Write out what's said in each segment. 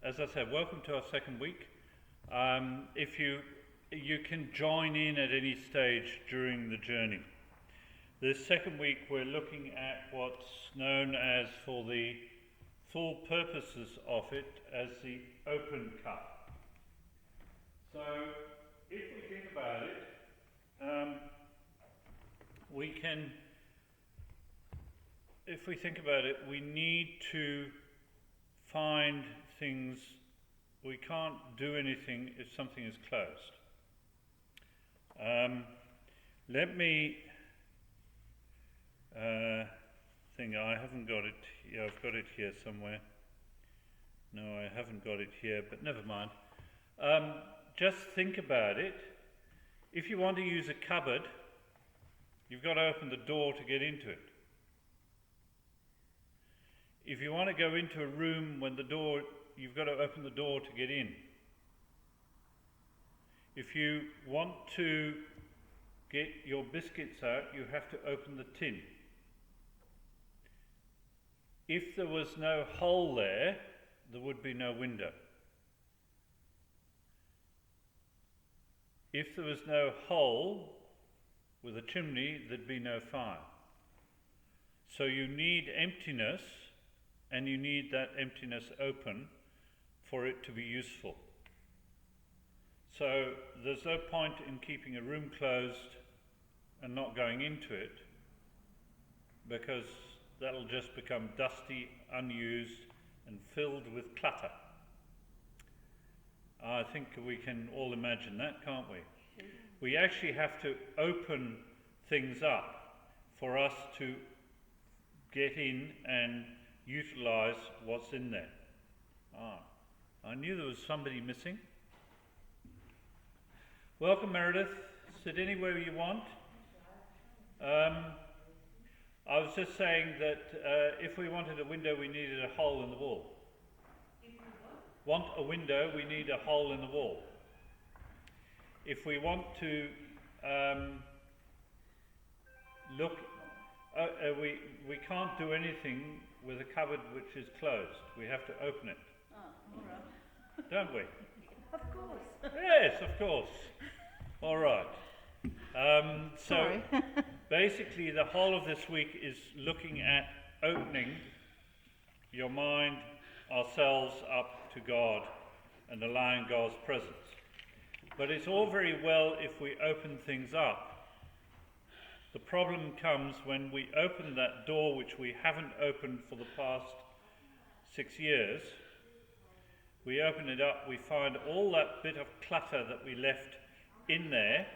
as I said, welcome to our second week. If you can join in at any stage during the journey. This second week we're looking at what's known as, for the full purposes of it, as the open cup. So if we think about it, we need to find things. We can't do anything if something is closed. Let me think. I haven't got it here. I've got it here somewhere. No, I haven't got it here, but never mind. Just think about it. If you want to use a cupboard, you've got to open the door to get into it. If you want to go into a room you've got to open the door to get in. If you want to get your biscuits out, you have to open the tin. If there was no hole there would be no window. If there was no hole with a chimney, there'd be no fire. So you need emptiness, and you need that emptiness open for it to be useful. So there's no point in keeping a room closed and not going into it, because that'll just become dusty, unused, and filled with clutter. I think we can all imagine that, can't we? We actually have to open things up for us to get in and utilize what's in there. I knew there was somebody missing. Welcome, Meredith. Sit anywhere you want. I was just saying that if we wanted a window, we needed a hole in the wall. If we want a window, we need a hole in the wall. If we want to we can't do anything with a cupboard which is closed. We have to open it. Oh, all right. Don't we? Of course. Yes, of course. All right. So basically the whole of this week is looking at opening your mind, ourselves up to God and allowing God's presence. But it's all very well if we open things up. The problem comes when we open that door which we haven't opened for the past 6 years. We open it up, we find all that bit of clutter that we left in there,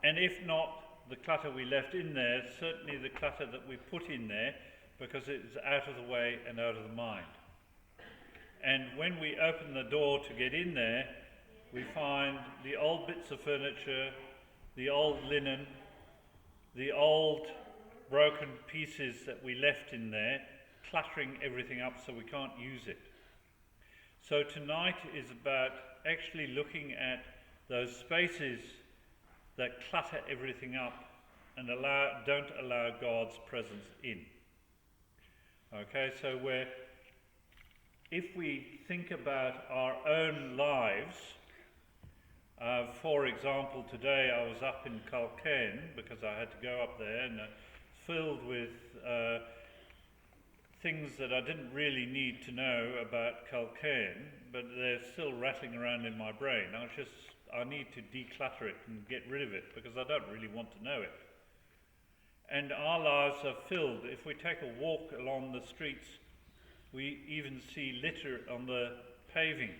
and if not the clutter we left in there, certainly the clutter that we put in there, because it's out of the way and out of the mind. And when we open the door to get in there, we find the old bits of furniture, the old linen, the old broken pieces that we left in there, cluttering everything up so we can't use it. So tonight is about actually looking at those spaces that clutter everything up and don't allow God's presence in. Okay, so if we think about our own lives, for example, today I was up in Culcairn because I had to go up there, and filled with things that I didn't really need to know about Culcairn, but they're still rattling around in my brain. I need to declutter it and get rid of it because I don't really want to know it. And our lives are filled. If we take a walk along the streets, we even see litter on the paving,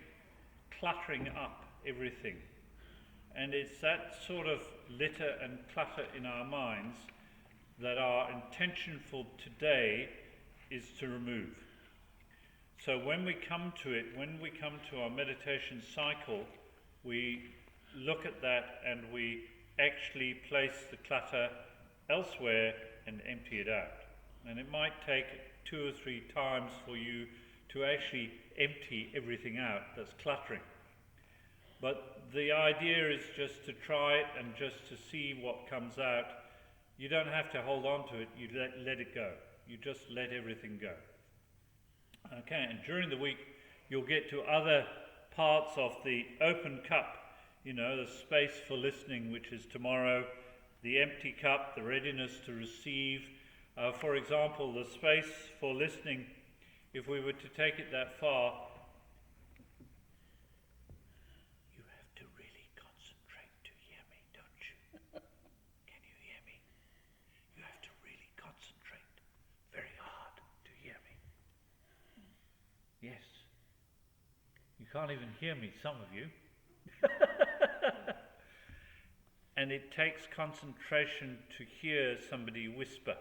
cluttering up everything. And it's that sort of litter and clutter in our minds that our intention for today is to remove. So when we come to our meditation cycle, we look at that and we actually place the clutter elsewhere and empty it out. And it might take 2 or 3 times for you to actually empty everything out that's cluttering. But the idea is just to try it and just to see what comes out. You don't have to hold on to it, you let it go. You just let everything go. Okay, and during the week you'll get to other parts of the open cup, the space for listening, which is tomorrow, the empty cup, the readiness to receive. For example, the space for listening, if we were to take it that far, you have to really concentrate to hear me, don't you? Can you hear me? You have to really concentrate very hard to hear me. Yes. You can't even hear me, some of you. And it takes concentration to hear somebody whisper.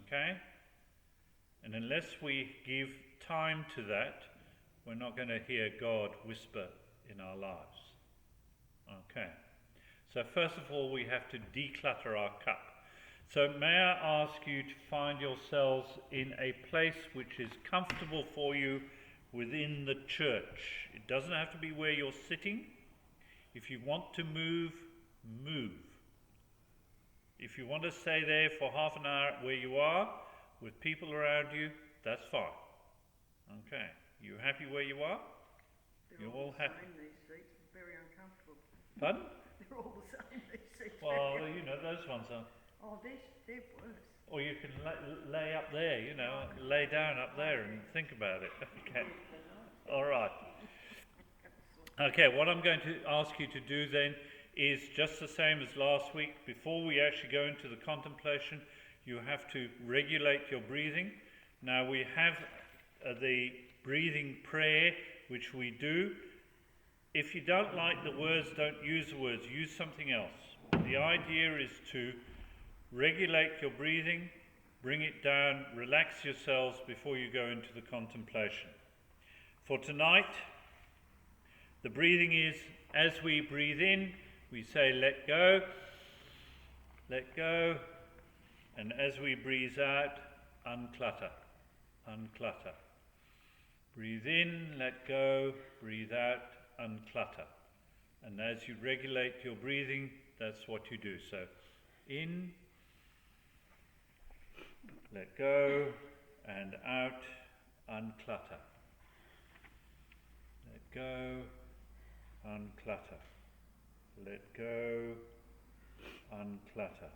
Okay? And unless we give time to that, we're not going to hear God whisper in our lives. Okay. So first of all, we have to declutter our cup. So may I ask you to find yourselves in a place which is comfortable for you within the church. It doesn't have to be where you're sitting. If you want to move, move. If you want to stay there for half an hour where you are, with people around you, that's fine. Okay. You happy where you are? You're all happy. These seats are very uncomfortable. Pardon? They're all the same, these seats. Well, those ones are. Oh, they're worse. Or you can lay up there, lay down up there and think about it. Okay. All right. Okay, what I'm going to ask you to do then is just the same as last week. Before we actually go into the contemplation, you have to regulate your breathing. Now we have the breathing prayer, which we do. If you don't like the words, don't use the words. Use something else. The idea is to regulate your breathing, bring it down, relax yourselves before you go into the contemplation. For tonight, the breathing is, as we breathe in, we say, let go, and as we breathe out, unclutter, unclutter. Breathe in, let go, breathe out, unclutter. And as you regulate your breathing, that's what you do. So, in, let go, and out, unclutter. Let go, unclutter. Let go, unclutter.